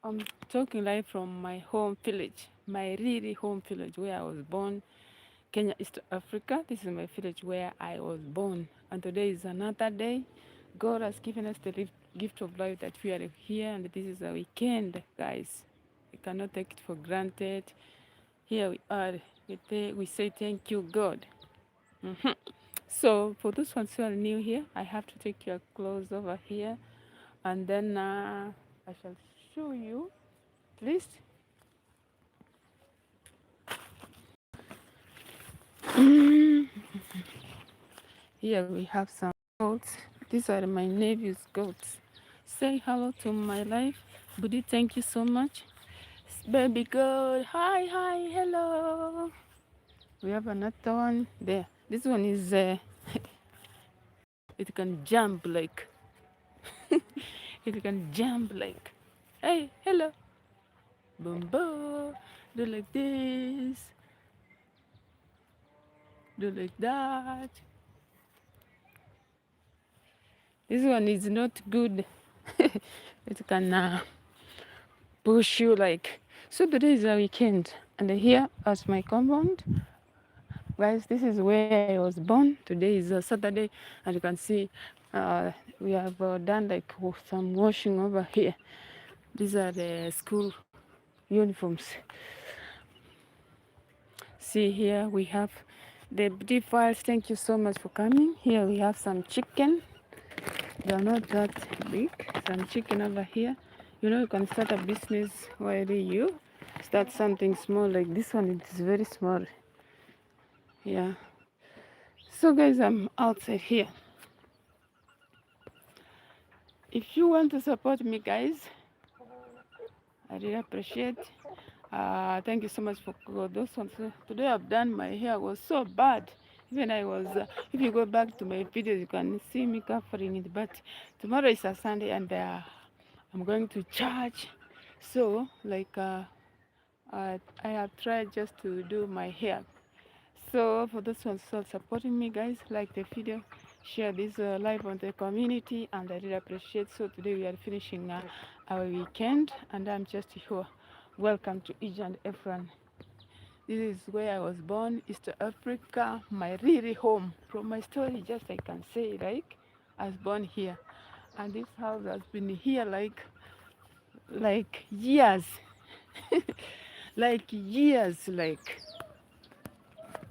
I'm talking live from my home village, my really home village where I was born, Kenya, East Africa. This is my village where I was born. And today is another day. God has given us the gift of life that we are here, and this is a weekend, guys. We cannot take it for granted. Here we are. We say thank you, God. Mhm. So, for those ones who are new here, I have to take your clothes over here, and then I shall show you. Please. Here we have some goats. These are my nephew's goats. Say hello to my life. Buddy, thank you so much. Baby goat, hi, hi, hello. We have another one there. This one is, it can jump like, it can jump like, hey, hello. Boom, boom. Do like this, do like that. This one is not good. It can push you like. So today is a weekend, and here as my compound, guys. This is where I was born. Today is a Saturday, and you can see we have done like some washing over here. These are the school uniforms. See here we have the deep files. Thank you so much for coming. Here we have some chicken. They are not that big. Some chicken over here. You know, you can start a business while you start something small like this one. It is very small. Yeah. So guys, I'm outside here. If you want to support me, guys, I really appreciate. Thank you so much for those ones. Today I've done my hair was so bad. Even I was, if you go back to my videos, you can see me covering it. But tomorrow is a Sunday, and I'm going to church. So like I have tried just to do my hair. So for those ones who are supporting me, guys, like the video, share this live on the community, and I really appreciate. So today we are finishing our weekend, and I'm just here. Welcome to each and everyone. This is where I was born, East Africa, my really home. From my story, just I can say, like, I was born here, and this house has been here like years, like years, like.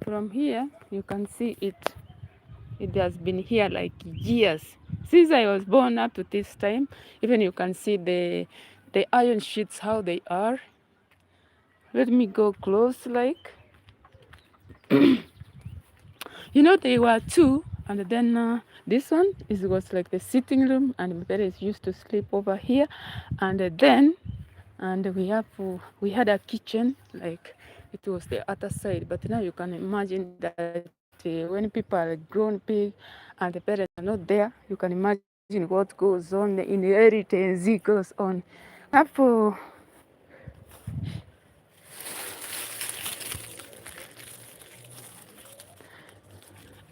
From here, you can see it. It has been here like years. Since I was born up to this time, even you can see the iron sheets, how they are. Let me go close, like. You know, they were two, and then this one was like the sitting room, and my parents used to sleep over here. And then, and we had a kitchen, like it was the other side. But now you can imagine that when people are grown big and the parents are not there, you can imagine what goes on, the inheritance goes on. Hapo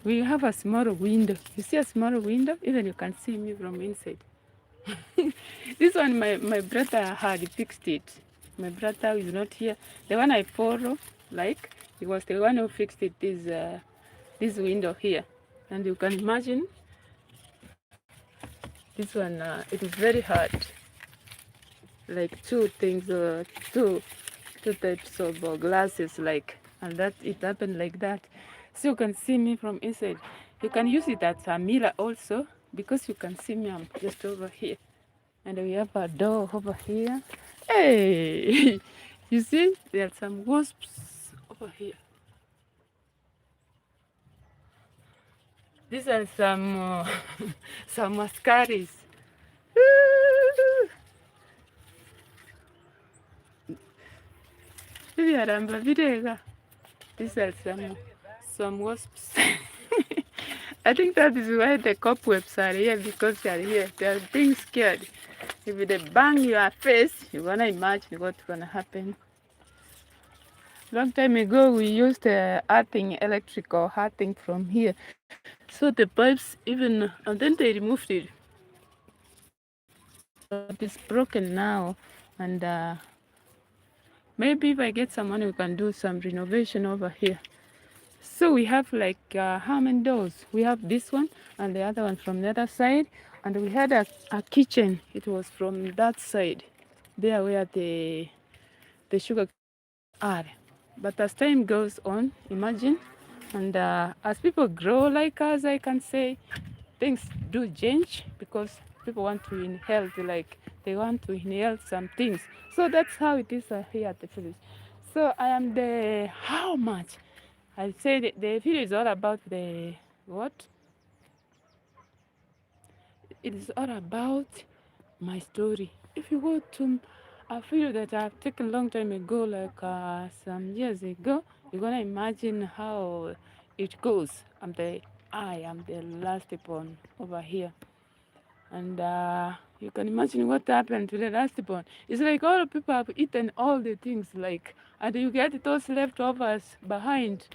we have a small window. You see a small window? Even you can see me from inside. This one, my brother had fixed it. My brother is not here. The one I follow, like, he was the one who fixed it, this window here. And you can imagine, this one, it is very hard. Like two things, two types of glasses, like, and that it happened like that. So you can see me from inside. You can use it as a mirror also, because you can see me, I'm just over here. And we have a door over here. Hey, you see, there are some wasps over here. These are some some mascaris. These are some wasps. I think that is why the cobwebs are here, because they are here. They are being scared. If they bang your face, you're gonna imagine what's gonna happen. Long time ago, we used earthing, electrical earthing from here. So the pipes even, and then they removed it. But it's broken now. And maybe if I get some money, we can do some renovation over here. So we have like how many doors? We have this one and the other one from the other side. And we had a kitchen. It was from that side, there where the sugar canes are. But as time goes on, imagine, and as people grow like us, I can say things do change because people want to inhale, like they want to inhale some things. So that's how it is here at the village. So I am the how much? I say the video is all about the what? It is all about my story. If you go to a video that I've taken a long time ago, like some years ago, you're gonna imagine how it goes. I am the last born over here, and you can imagine what happened to the last born. It's like all the people have eaten all the things, like, and you get those leftovers behind.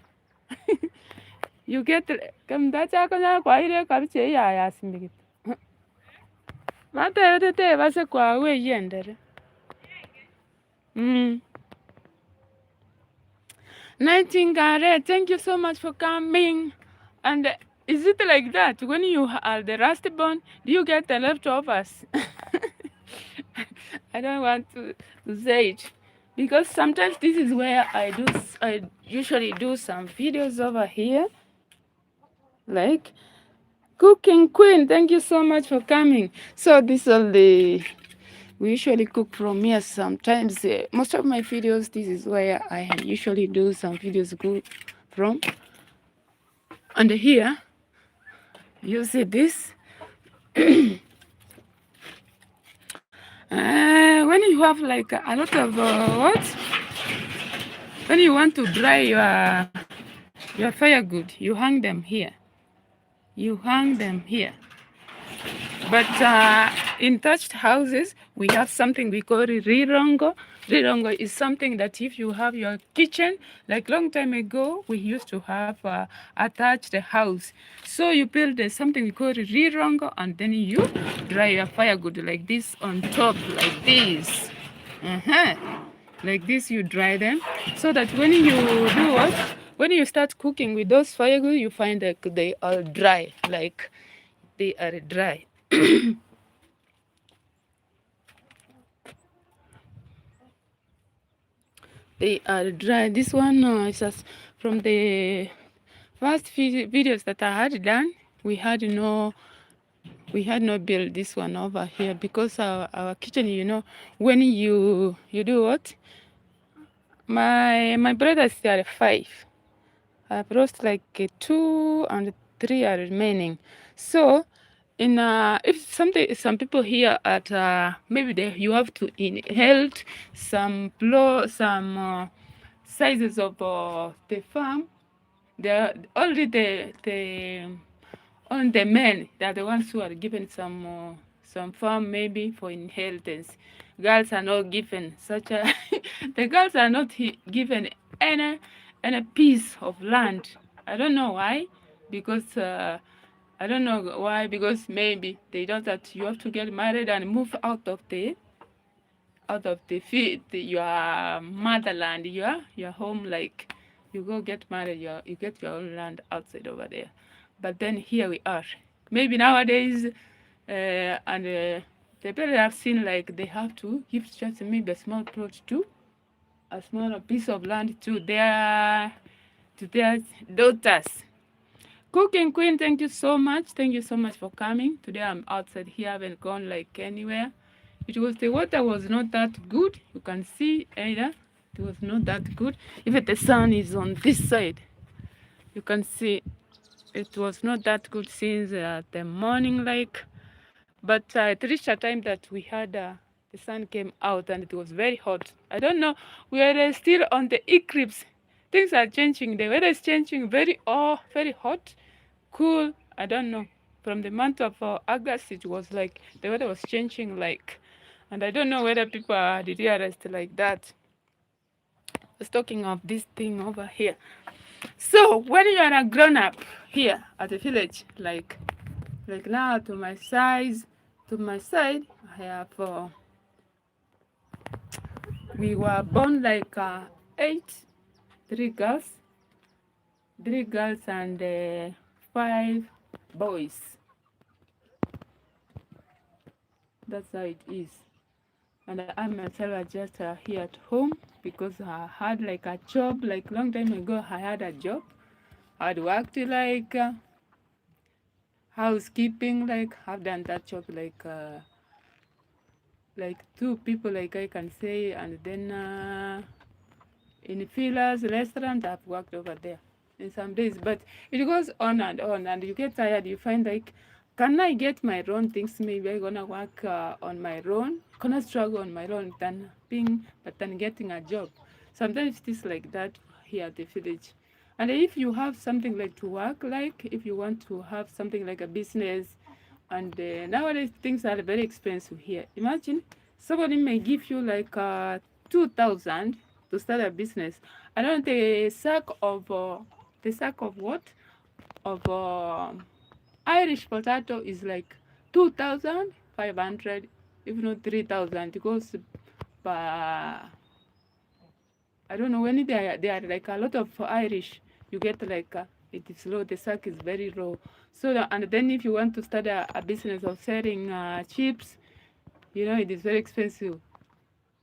You get come that's how quite a ya smith. What the was a qua way yender. 19 Gareth, thank you so much for coming. And is it like that? When you are the rusty bone, do you get the leftovers? I don't want to say it because sometimes this is where I usually do some videos over here. Like Cooking Queen, thank you so much for coming. So this is we usually cook from here sometimes. Most of my videos, this is where I usually do some videos go from. And here, you see this. When you have like a lot of when you want to dry your firewood, you hang them here. You hang them here. But in thatched houses, we have something we call rirongo. Rirongo is something that if you have your kitchen, like long time ago, we used to have a thatched house. So you build something we call rirongo, and then you dry your firewood like this on top, like this. Like this, you dry them, so that when you do what? When you start cooking with those firewood, you find that they are dry, like they are dry. They are dry. This one is just from the first videos that I had done. We had no build this one over here because our kitchen, you know, when you do what? My brothers are 5. I've lost like 2 and 3 are remaining. So in if some people here at maybe you have to inhale some sizes of the farm. They're only the men, they're the ones who are given some farm maybe for inheritance. Girls are not given such a the girls are not given any piece of land. I don't know why, because I don't know why, because maybe they don't that you have to get married and move out of the your motherland, your home, like you go get married, you get your own land outside over there. But then here we are. Maybe nowadays, and the parents have seen like they have to give just maybe a small plot too, a small piece of land to their daughters. Cooking Queen, thank you so much. Thank you so much for coming. Today I'm outside here, I haven't gone like anywhere. The water was not that good. You can see either it was not that good. Even the sun is on this side. You can see it was not that good since the morning, like. But it reached a time that we had the sun came out and it was very hot. I don't know. We are still on the eclipse. Things are changing. The weather is changing. Very hot, cool. I don't know. From the month of August, it was like the weather was changing, like. And I don't know whether people are realized like that. I was talking of this thing over here. So when you are a grown up here at the village, like now to my side, I have We were born like eight, three girls, and five boys. That's how it is. And I myself are just here at home because I had like a job. Like long time ago, I had a job. I'd worked like housekeeping. Like I've done that job like two people, like I can say, and then in Fila's restaurant, I've worked over there in some days, but it goes on, and you get tired. You find like, can I get my own things? Maybe I'm gonna work on my own, gonna struggle on my own than getting a job. Sometimes it is like that here at the village. And if you have something like to work, like if you want to have something like a business, and nowadays things are very expensive here. Imagine somebody may give you like 2,000 to start a business. I don't know, the sack of what? Of Irish potato is like 2,500, if not 3,000. Because I don't know, when they are like a lot of Irish, you get like it is low. The sack is very low. So and then if you want to start a business of selling chips, you know it is very expensive.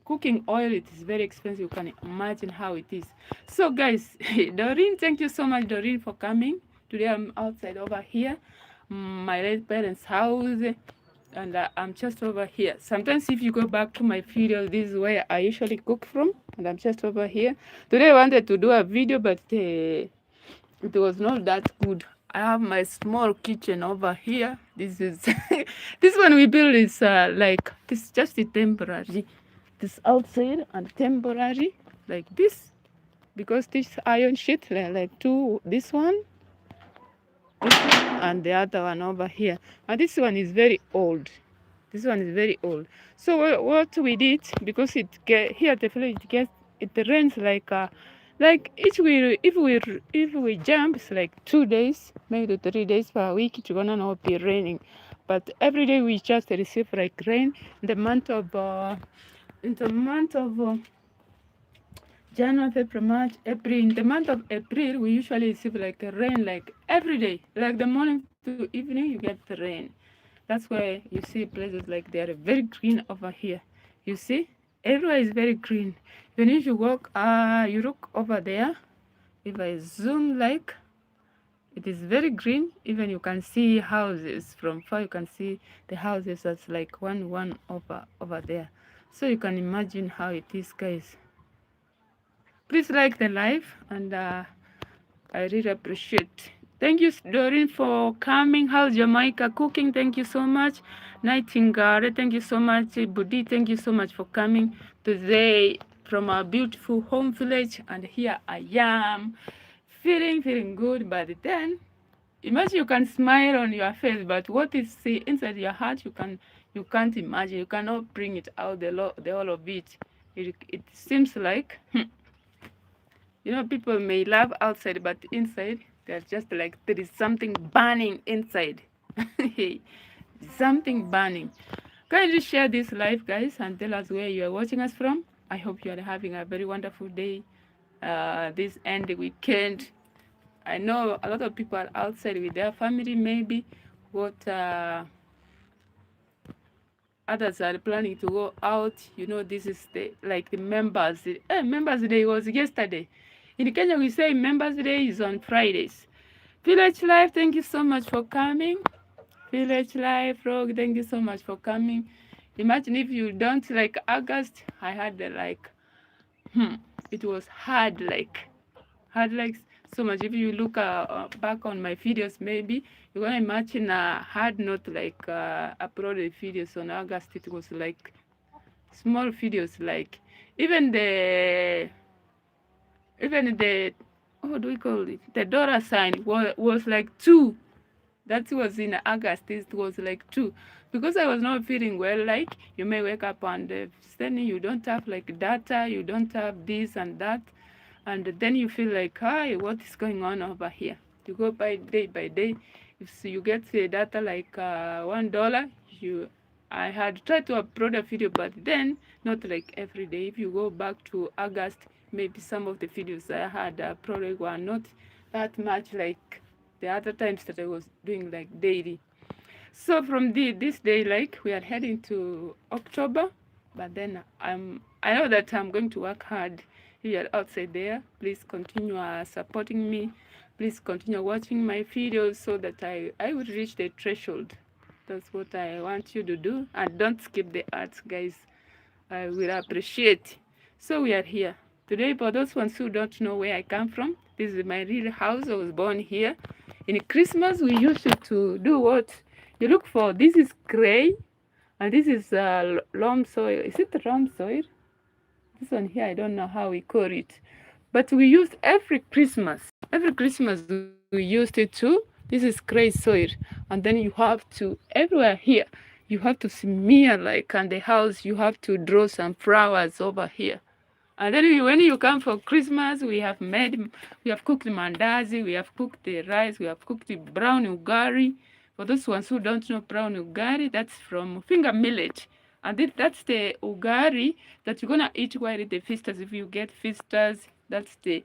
Cooking oil, it is very expensive. You can imagine how it is. So guys, Doreen, thank you so much, Doreen, for coming. Today I'm outside over here, my late parents' house, and I'm just over here. Sometimes if you go back to my video, this is where I usually cook from, and I'm just over here. Today I wanted to do a video, but it was not that good. I have my small kitchen over here. This is this one we build is like this, just a temporary. This outside and temporary like this, because this iron sheet like two, this one and the other one over here, and this one is very old. This one is very old. So what we did, because it get here at the village, it rains like if we jump, it's like 2 days, maybe 3 days per week. It's gonna not be raining, but every day we just receive like rain. In the month of January, February, March, April. In the month of April, we usually receive like a rain like every day, like the morning to evening, you get the rain. That's why you see places like they are very green over here. You see, everywhere is very green. Even if you walk, you look over there. If I zoom, like it is very green. Even you can see houses from far. You can see the houses that's like one over there. So you can imagine how it is, guys. Please like the live, and I really appreciate. Thank you, Doreen, for coming. How's Jamaica cooking? Thank you so much. Nightingale, thank you so much. Budi, thank you so much for coming today from our beautiful home village. And here I am, feeling good. But then, imagine you can smile on your face, but what is inside your heart, you can't imagine. You cannot bring it out, the whole of it. It seems like people may laugh outside, but inside, they're just like there is something burning inside. Something burning. Kindly share this live, guys, and tell us where you are watching us from. I hope you are having a very wonderful day this end weekend. I know a lot of people are outside with their family, maybe. What others are planning to go out. This is the members. Members Day was yesterday. In Kenya, we say Members Day is on Fridays. Village Life, thank you so much for coming. Village Life, Frog, thank you so much for coming. Imagine if you don't like August. I had it was hard like so much. If you look back on my videos, maybe you're gonna imagine had not uploaded videos on August. It was like small videos, like even the what do we call it? The dollar sign was like 2. That was in August. It was like 2. Because I was not feeling well, like you may wake up and suddenly you don't have like data, you don't have this and that, and then you feel like, hi, what is going on over here? You go by day. If you get the data like $1, I had tried to upload a video, but then not like every day. If you go back to August, maybe some of the videos I had uploaded were not that much like the other times that I was doing like daily. So from this day, like we are heading to October, but then I know that I'm going to work hard. If you are outside there, please continue supporting me. Please continue watching my videos so that I will reach the threshold. That's what I want you to do. And don't skip the ads, guys. I will appreciate. So we are here. Today, for those ones who don't know where I come from, this is my real house. I was born here. In Christmas, we used to do what? You look for, this is clay, and this is loam soil. Is it loam soil? This one here, I don't know how we call it. But we used every Christmas we used it too. This is clay soil. And then you have to, everywhere here, you have to smear like on the house, you have to draw some flowers over here. And then when you come for Christmas, we have cooked mandazi, we have cooked the rice, we have cooked the brown ugari. For those ones who don't know brown ugari, that's from finger millet. And that's the ugari that you're gonna eat while the feasters. If you get feasters, that's the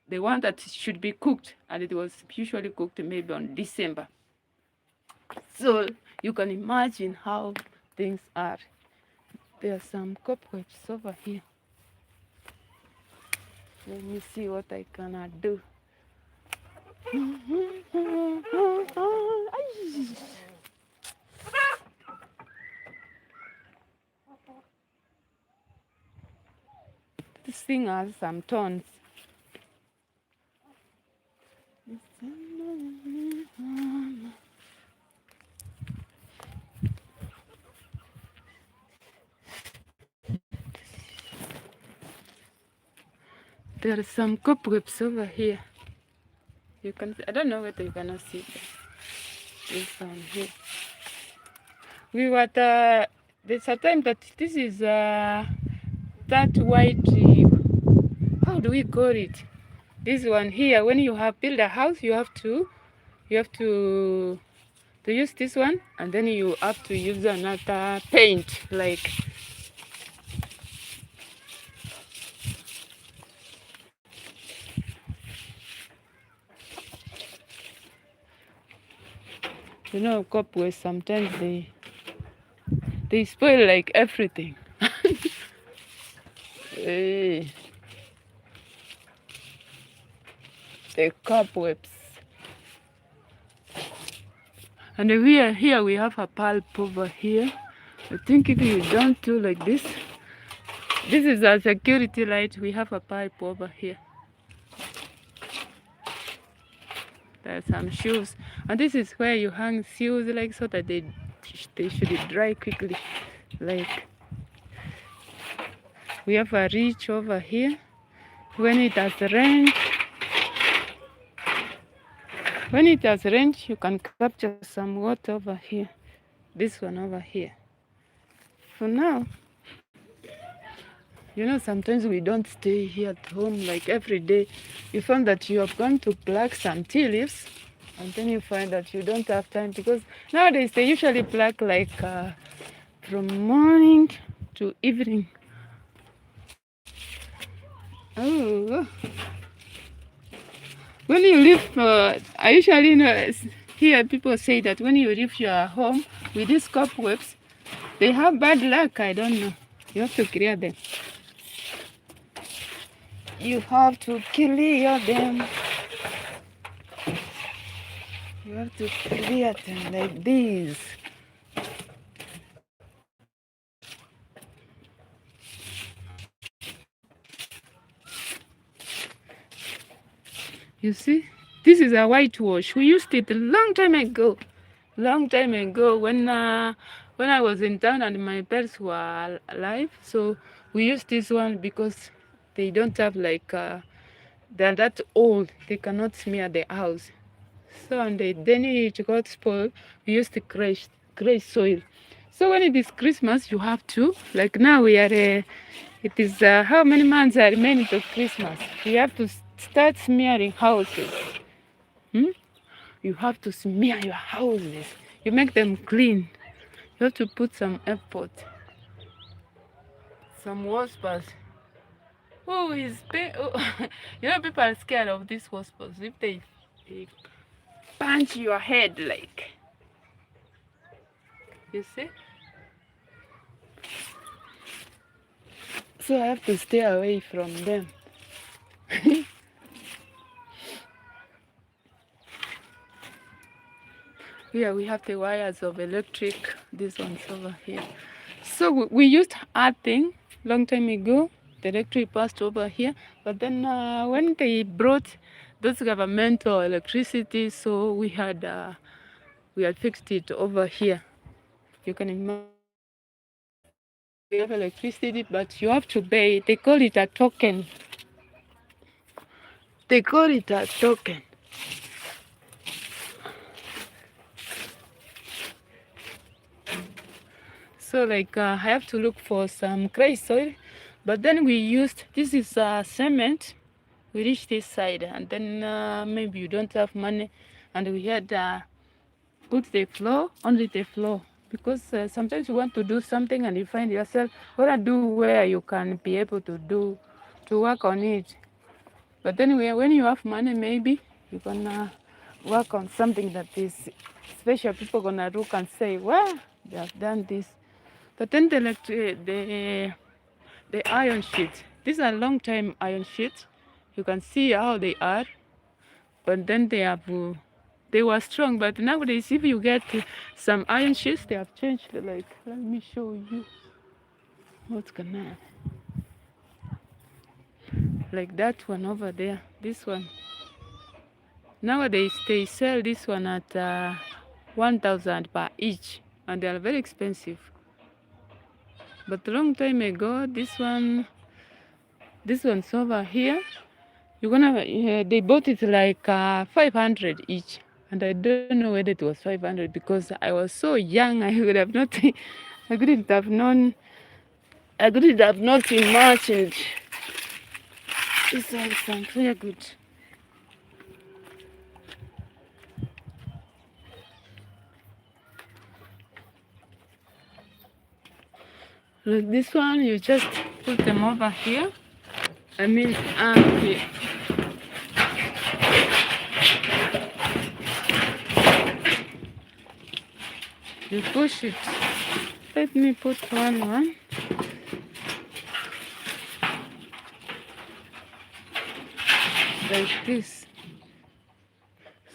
one that should be cooked, and it was usually cooked maybe on December. So you can imagine how things are. There are some cobwebs over here. Let me see what I can do. This thing has some thorns. There are some cobwebs over here. You can, I don't know whether you cannot see them. This one here. We were there's a time that this is that white, how do we call it? This one here, when you have built a house, you have to use this one, and then you have to use another paint, like you know, cobwebs sometimes they spoil like everything. Hey. The cobwebs. And here we have a pulp over here. I think if you don't do like this is a security light. We have a pipe over here. There are some shoes, and this is where you hang shoes, like so that they should dry quickly. Like we have a reach over here. When it has rained, you can capture some water over here. This one over here. For now, you know, sometimes we don't stay here at home like every day. You find that you are going to pluck some tea leaves, and then you find that you don't have time, because nowadays they usually pluck like from morning to evening. Oh, when you leave, I usually hear people say that when you leave your home with these cobwebs, they have bad luck. I don't know. You have to clear them. You have to clear them. You have to clear them like this. You see, this is a whitewash. We used it a long time ago. When I was in town and my parents were alive. So we used this one because they don't have like they're that old. They cannot smear the house. So and then it got spoiled. We used the gray soil. So when it is Christmas, you have to, like now we are it is how many months are remaining to Christmas? You have to start smearing houses. You have to smear your houses. You make them clean. You have to put some effort, some whispers. Oh, you know, people are scared of these whispers. If they punch your head, like, you see. So I have to stay away from them. Here we have the wires of electric. This one's over here. So we used earthing long time ago. The electric passed over here, but then when they brought those governmental electricity, so we had fixed it over here. You can imagine we have electricity, but you have to pay. They call it a token. They call it a token. So like I have to look for some clay soil, but then we used, this is cement. We reached this side, and then maybe you don't have money, and we had put the floor, only the floor, because sometimes you want to do something and you find yourself wanna do where you can be able to work on it. But then when you have money, maybe you're gonna work on something that is special. People gonna look and say, well, they have done this. But then the iron sheets. These are long time iron sheets. You can see how they are. But then they were strong. But nowadays, if you get some iron sheets, they have changed. Like, let me show you what's gonna, like that one over there. This one. Nowadays, they sell this one at 1,000 per each, and they are very expensive. But a long time ago, this one's over here. You're gonna, they bought it like 500 each, and I don't know whether it was 500 because I was so young. I would have not, I couldn't have known, I couldn't have not imagined. This one sounds very good. Like this one, you just put them over here. I mean, here. You push it. Let me put one. Like this.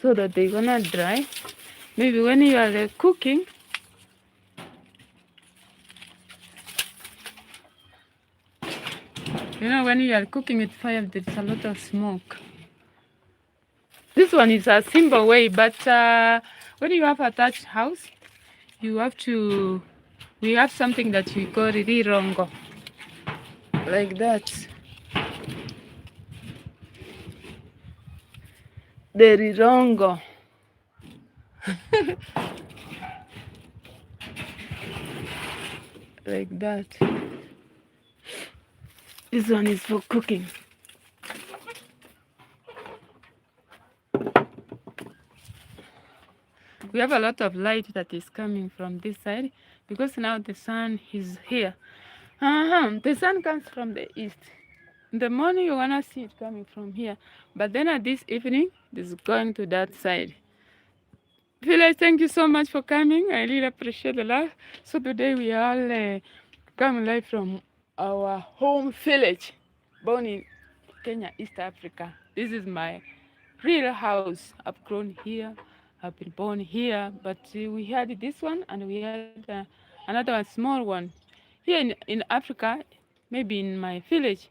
So that they're gonna dry. Maybe when you are cooking, you know, when you are cooking with fire, there's a lot of smoke. This one is a simple way, but when you have a thatched house, you have to, we have something that we call rirongo. Like that. The rirongo. Like that. This one is for cooking. We have a lot of light that is coming from this side because now the sun is here. The sun comes from the east. In the morning, you wanna see it coming from here, but then at this evening, it's going to that side. Village, thank you so much for coming. I really appreciate the love. So today we all come live from our home village, born in Kenya, East Africa. This is my real house. I've grown here. I've been born here, but we had this one and we had another one, small one. Here in Africa, maybe in my village,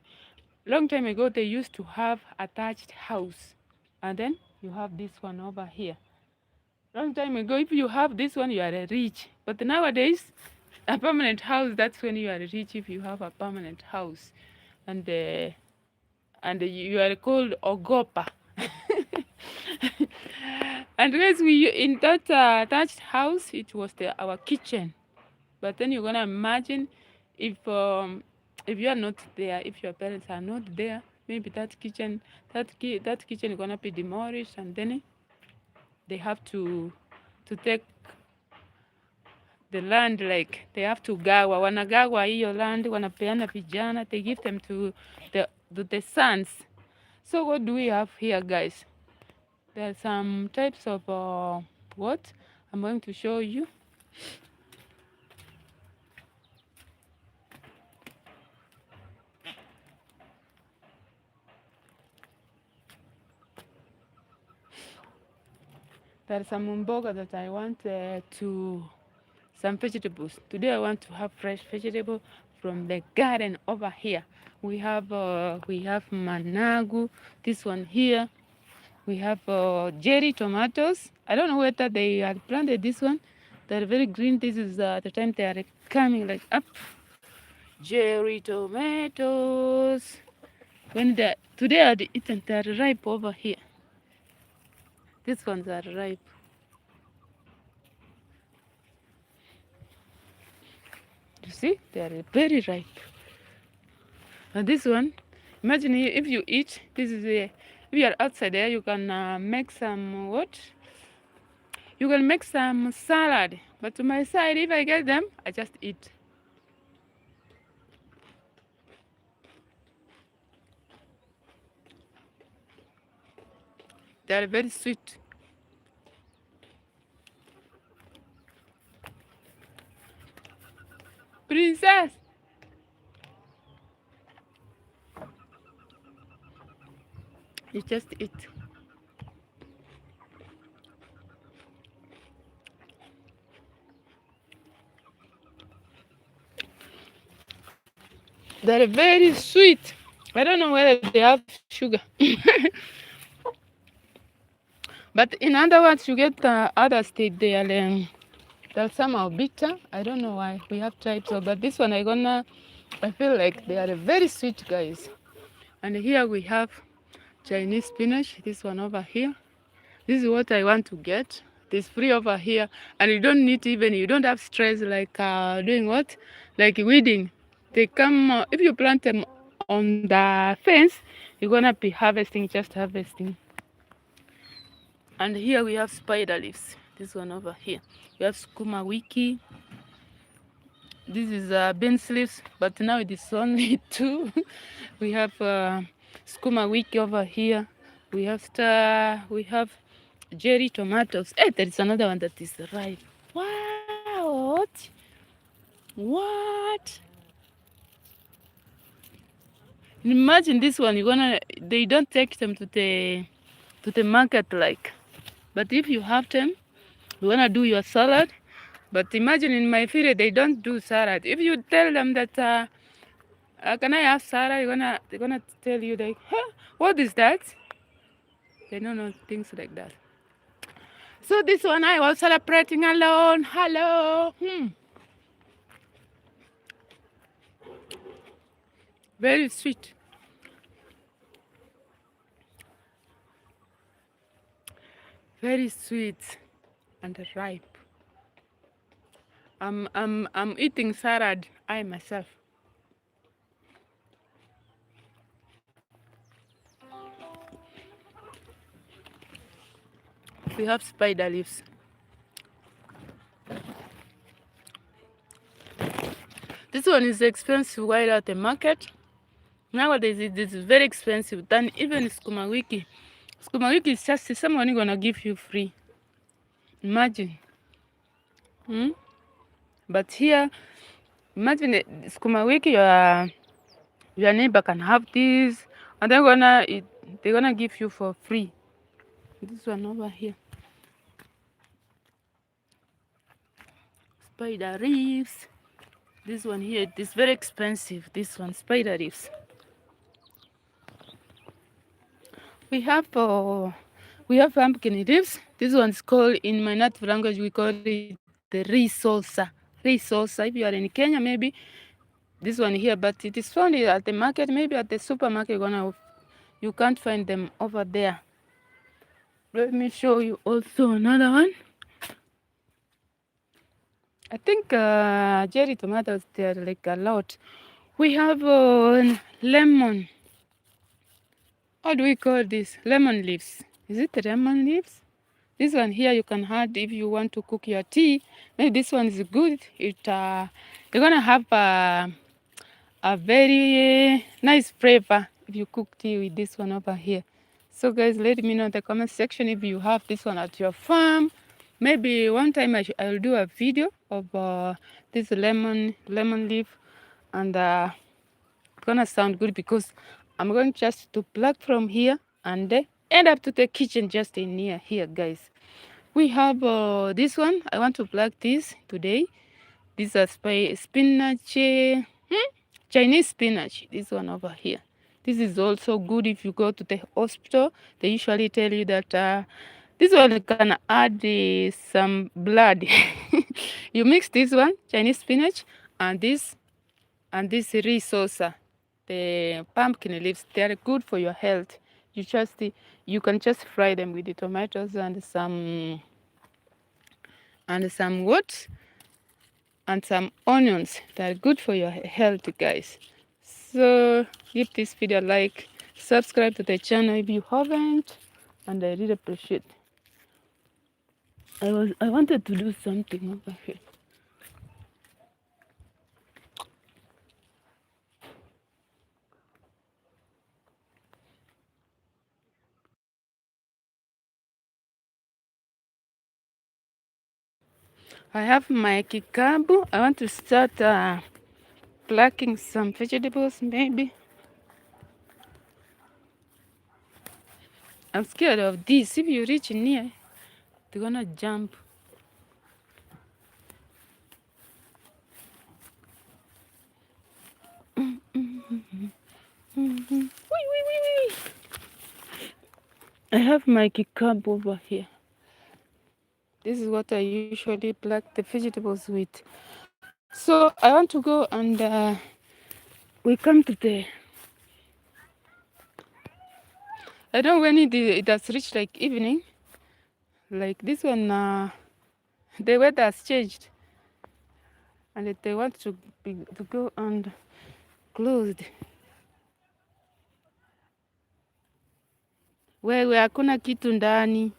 long time ago they used to have attached house, and then you have this one over here. Long time ago, if you have this one, you are rich. But nowadays, a permanent house, that's when you are rich, if you have a permanent house. And you are called Ogopa. And guys, we in that thatched house, it was our kitchen. But then you're gonna imagine if you are not there, if your parents are not there, maybe that kitchen is gonna be demolished, and then they have to take the land, like they have to gawa, wanagawa hiyo land, wanapeana vijana, they give them to the sons. So what do we have here, guys? There's some types of what I'm going to show you. There's some mboga that I want some vegetables. Today I want to have fresh vegetable from the garden over here. We have managu, this one here. We have cherry tomatoes. I don't know whether they had planted this one. They're very green. This is the time they are coming like up. Cherry tomatoes. Today I had eaten, they're ripe over here. These ones are ripe. You see, they are very ripe. And this one, imagine if you eat, this is if you are outside there, you can make some what? You can make some salad. But to my side, if I get them, I just eat. They are very sweet. Princess! You just eat. They're very sweet. I don't know whether they have sugar. But in other words, you get other state, they're somehow bitter. I don't know why. We have types of, but this one I feel like they are very sweet, guys. And here we have Chinese spinach. This one over here. This is what I want to get. It's free over here, and you don't need you don't have stress like doing what, like weeding. They come if you plant them on the fence, you're gonna be harvesting, just harvesting. And here we have spider leaves. This one over here. We have sukuma wiki. This is beans leaves, but now it is only 2. We have sukuma wiki over here. We have cherry tomatoes. Hey, there is another one that is ripe. Wow! What? Imagine this one. They don't take them to the market like. But if you have them, you wanna do your salad. But imagine in my field they don't do salad. If you tell them that can I have salad, they're gonna tell you like, huh, what is that? They don't know things like that. So this one I was celebrating alone. Hello. Very sweet. Very sweet and ripe. I'm eating salad, I myself. We have spider leaves. This one is expensive while at the market. Nowadays it is very expensive than even sukuma wiki. Sukuma wiki is just someone gonna give you free. Imagine. But here, imagine the sukuma wiki, your neighbor can have this, and they're gonna give you for free. This one over here. Spider leaves. This one here, it is very expensive. This one, spider leaves. We have pumpkin leaves. This one's called, in my native language, we call it the risosa. Risosa. If you are in Kenya, maybe this one here, but it is found at the market, maybe at the supermarket. You can't find them over there. Let me show you also another one. I think cherry tomatoes, they're like a lot. We have lemon. How do we call this? Lemon leaves. Is it lemon leaves? This one here you can add if you want to cook your tea. maybe this one is good. You're gonna have a very nice flavor if you cook tea with this one over here. So guys, let me know in the comment section if you have this one at your farm. Maybe one time I'll do a video of this lemon leaf, and it's gonna sound good because I'm going just to pluck from here and end up to the kitchen just in near here, guys. We have this one. I want to pluck this today. These are spinach, Chinese spinach. This one over here. This is also good if you go to the hospital. They usually tell you that this one can add some blood. You mix this one, Chinese spinach, and this resource, the pumpkin leaves. They are good for your health. You can just fry them with the tomatoes and some what? And some onions. They are good for your health, guys. So give this video a like, subscribe to the channel if you haven't, and I really appreciate. I wanted to do something over here. I have my kikabu. I want to start plucking some vegetables, maybe. I'm scared of this. If you reach near, they're gonna jump. I have my kikabu over here. This is what I usually pluck the vegetables with. So I want to go and we come to the. I don't know when it has reached like evening. Like this one, the weather has changed, and they want to go and closed. Wewe hakuna kitu ndani.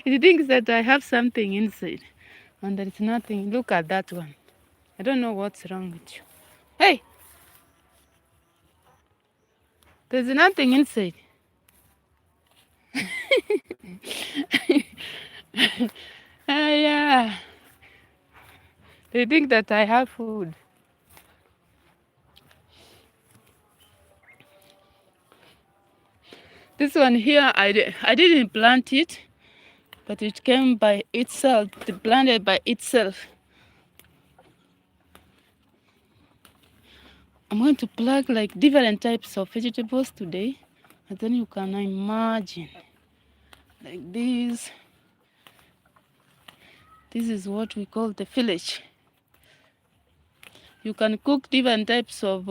It thinks that I have something inside, and there is nothing. Look at that one. I don't know what's wrong with you. Hey, there's nothing inside. Yeah. They think that I have food. This one here, I didn't plant it, but it came by itself, planted by itself. I'm going to pluck like different types of vegetables today, and then you can imagine like this. This is what we call the village. You can cook different types of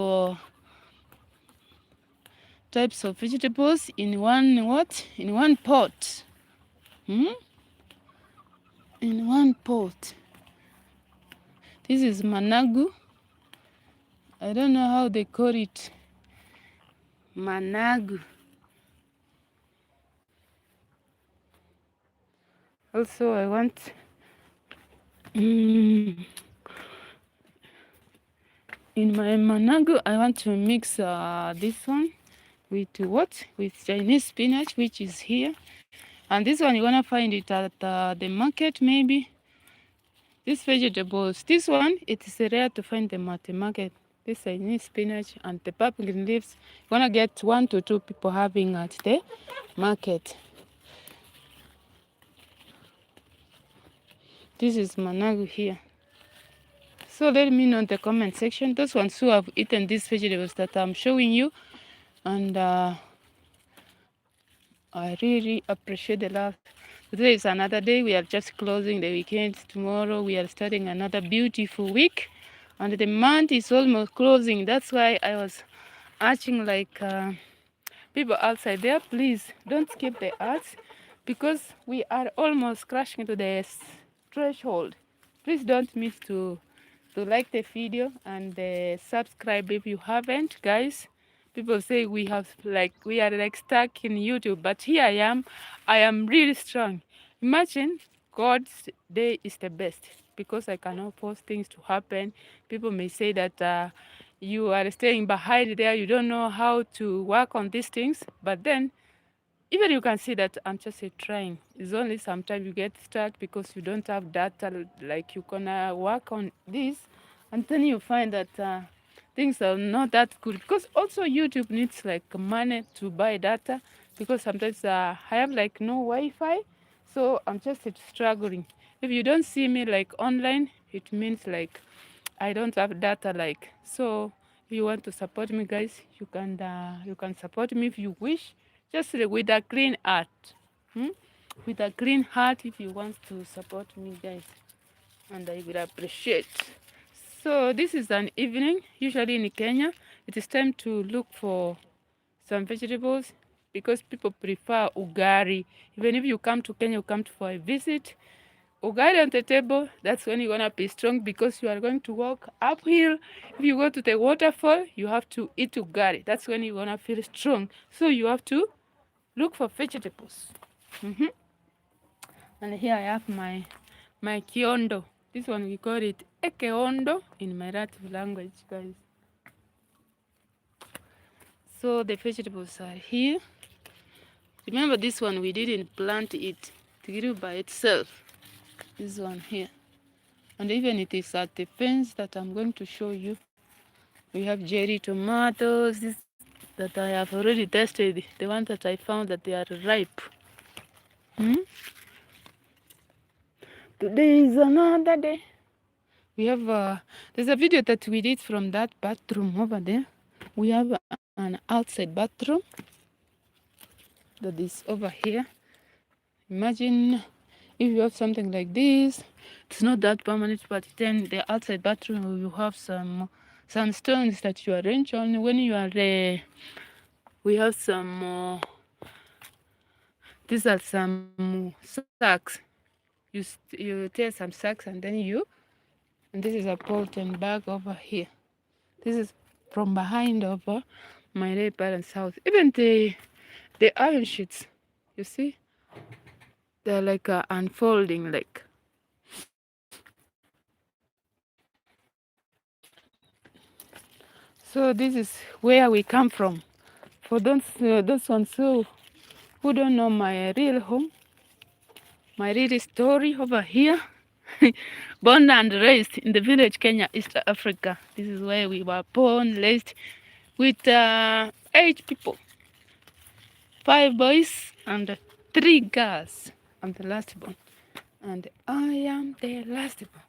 vegetables in one pot. In one pot. This is managu. I don't know how they call it. Managu. Also, I want in my managu, I want to mix this one with what? With Chinese spinach, which is here. And this one, you're gonna find it at the market, maybe. These vegetables, this one, it is rare to find them at the market. This Chinese spinach and the pumpkin leaves, you're gonna get 1 to 2 people having at the market. This is managu here. So let me know in the comment section, those ones who have eaten these vegetables that I'm showing you. And I really appreciate the love. Today is another day. We are just closing the weekend. Tomorrow we are starting another beautiful week. And the month is almost closing. That's why I was asking like people outside there, please don't skip the ads, because we are almost crashing to the threshold. Please don't miss to like the video and subscribe if you haven't, guys. People say we are like stuck in YouTube, but here I am really strong. Imagine God's day is the best because I cannot force things to happen. People may say that you are staying behind there, you don't know how to work on these things, but then even you can see that I'm just trying. It's only sometimes you get stuck because you don't have data, like you gonna work on this, and then you find that things are not that good. Because also YouTube needs like money to buy data, because sometimes I have like no Wi-Fi, so I'm just struggling. If you don't see me like online, it means like I don't have data like. So if you want to support me, guys, you can support me if you wish, just with a clean heart. Hmm? With a clean heart, if you want to support me, guys, and I will appreciate. So this is an evening. Usually in Kenya, it is time to look for some vegetables because people prefer ugari. Even if you come to Kenya, you come for a visit, ugari on the table, that's when you're gonna be strong because you are going to walk uphill. If you go to the waterfall, you have to eat ugari. That's when you're gonna feel strong. So you have to look for vegetables. Mhm. And here I have my kiondo. This one we call it ekeondo in my native language, guys. So the vegetables are here. Remember this one, we didn't plant it. It grew by itself. This one here. And even it is at the fence that I'm going to show you. We have cherry tomatoes, this that I have already tested, the ones that I found that they are ripe. Hmm? Today is another day. We have there's a video that we did from that bathroom over there. We have an outside bathroom that is over here. Imagine if you have something like this. It's not that permanent, but then the outside bathroom you have some stones that you arrange on. When you are we have some these are some sacks. You tear some sacks and then and this is a Bolton bag over here. This is from behind over my late parents' house. Even the iron sheets, you see, they're like unfolding like. So this is where we come from. For those ones who don't know my real home, my real story over here. Born and raised in the village, Kenya, East Africa. This is where we were born, raised with 8 people, 5 boys and 3 girls. I'm the last born, and I am the last born.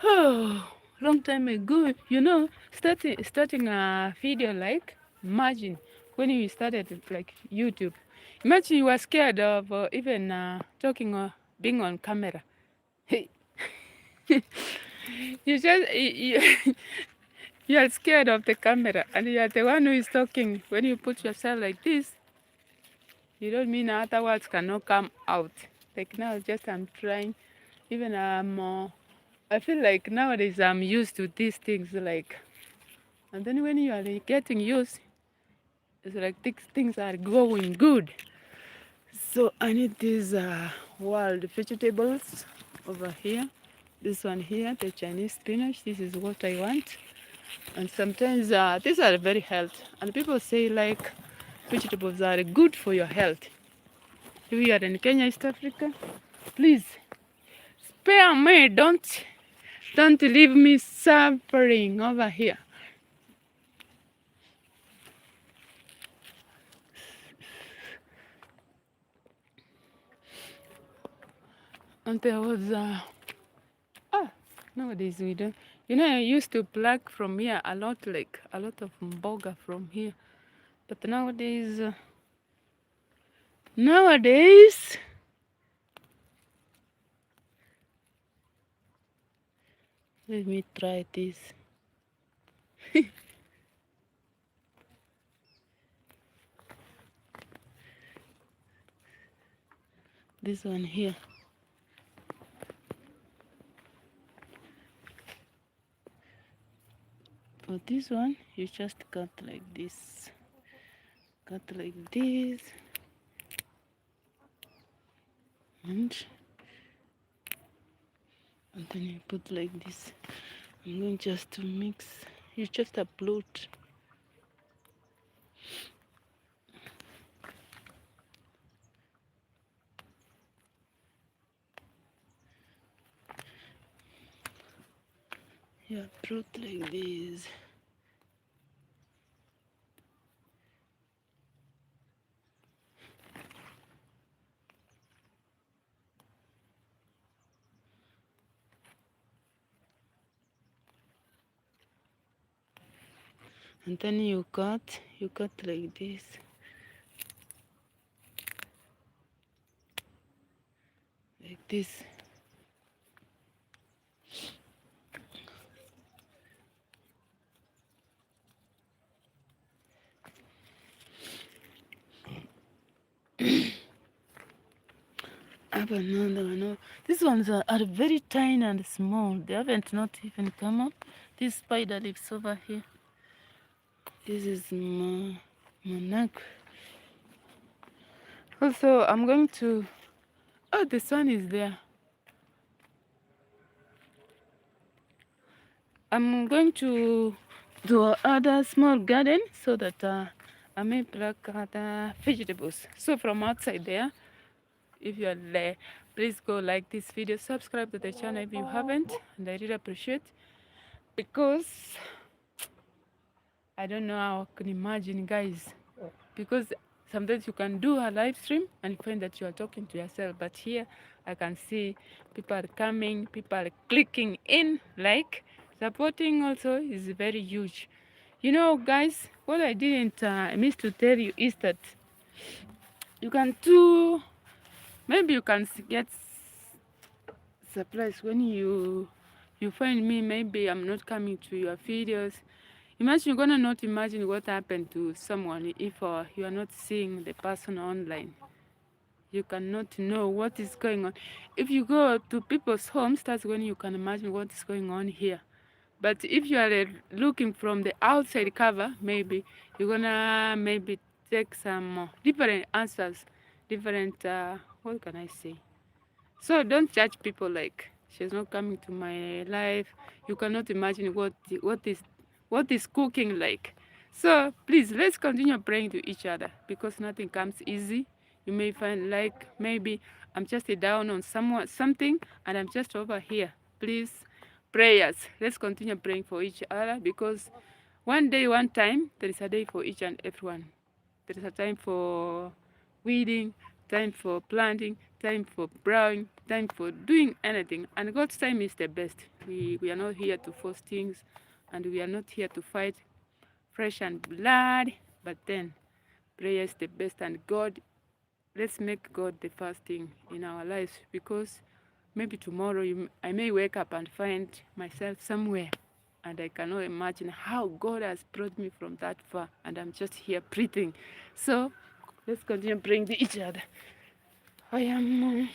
Oh, long time ago, starting a video like, imagine when you started like YouTube. Imagine you were scared of even talking or being on camera. Hey. You are scared of the camera, and you are the one who is talking. When you put yourself like this, you don't mean other words cannot come out. Like now, just I'm trying. Even I feel like nowadays I'm used to these things. Like, and then when you are getting used, it's like things are going good. So I need these wild vegetables over here. This one here, the Chinese spinach. This is what I want. And sometimes these are very healthy. And people say like vegetables are good for your health. If you are in Kenya, East Africa, please spare me. Don't leave me suffering over here. And there was nowadays we don't. I used to pluck from here a lot, like a lot of mboga from here. But nowadays, let me try this. This one here. For this one, you just cut like this. Cut like this. And and then you put like this. I'm going just to mix. You just upload. You upload like this. And then you cut like this. Like this. I have another one. These ones are very tiny and small. They haven't not even come up. This spider lives over here. This is my neck. Also, I'm going to... Oh, the sun is there. I'm going to do other small garden so that I may pluck other vegetables. So from outside there, if you are there, please go like this video, subscribe to the channel if you haven't, and I really appreciate, because I don't know how I can imagine, guys, because sometimes you can do a live stream and find that you are talking to yourself, but here I can see people are coming, people are clicking in, like, supporting also is very huge. You know, guys, what I didn't miss to tell you is that you can do, maybe you can get surprised when you find me, maybe I'm not coming to your videos. Imagine, you're gonna not imagine what happened to someone if you are not seeing the person online. You cannot know what is going on. If you go to people's homes, that's when you can imagine what is going on here. But if you are looking from the outside cover, maybe you're gonna maybe take some different answers, different, what can I say? So don't judge people like she's not coming to my life. You cannot imagine what is cooking like. So please, let's continue praying to each other, because nothing comes easy. You may find like maybe I'm just down on something and I'm just over here. Please, prayers. Let's continue praying for each other, because one day, one time, there is a day for each and everyone. There is a time for weeding, time for planting, time for plowing, time for doing anything. And God's time is the best. We are not here to force things, and we are not here to fight flesh and blood, but then prayer is the best. And God, let's make God the first thing in our lives, because maybe tomorrow I may wake up and find myself somewhere, and I cannot imagine how God has brought me from that far, and I'm just here breathing. So let's continue praying to each other. I am.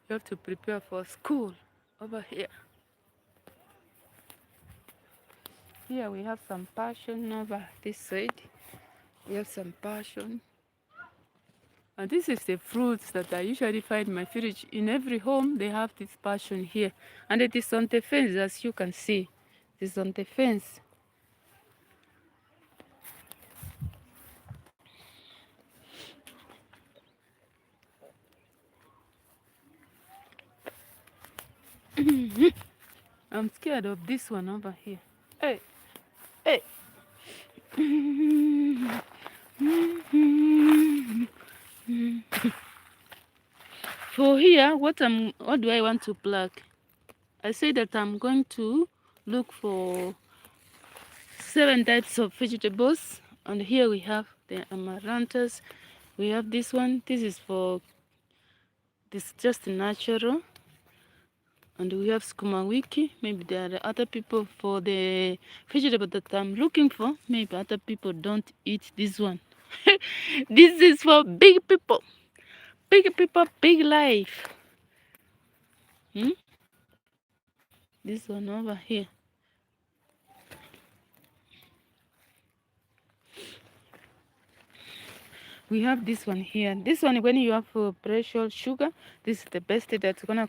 You have to prepare for school over here. Here we have some passion over this side. We have some passion. And this is the fruits that I usually find in my fridge. In every home, they have this passion here. And it is on the fence, as you can see. It is on the fence. I'm scared of this one over here. Hey, hey. For here, what do I want to pluck? I say that I'm going to look for 7 types of vegetables, and here we have the amaranthus. We have this one. This is for this just natural, and we have skuma wiki. Maybe there are other people for the vegetable that I'm looking for. Maybe other people don't eat this one. This is for big people, big life. This one over here. We have this one here. This one, when you have pressure sugar, this is the best that's gonna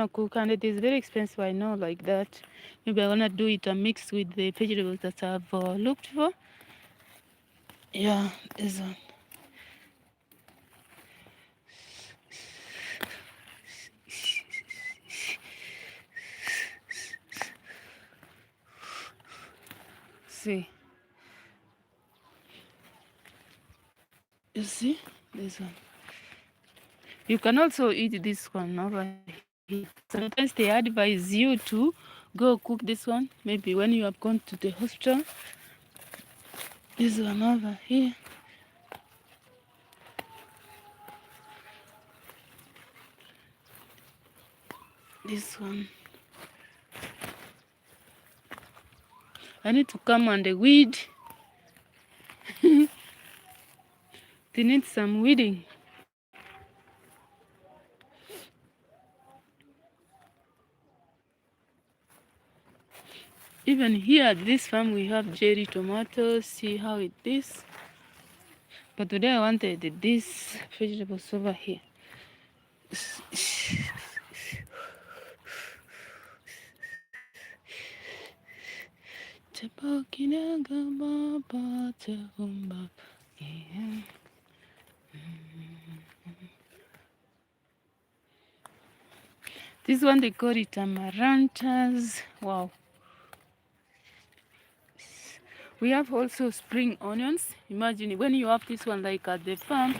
cook, and it is very expensive, I know, like that. Maybe I wanna do it and mix with the vegetables that I've looked for. Yeah, this one. See, you see this one. You can also eat this one over here. Sometimes they advise you to go cook this one, maybe when you have gone to the hospital. This one over here. This one. I need to come on the weed. They need some weeding. Even here at this farm we have cherry tomatoes. See how it is. But today I wanted this vegetables over here. This one they call it amaranthus. Wow. We have also spring onions. Imagine when you have this one like at the farm.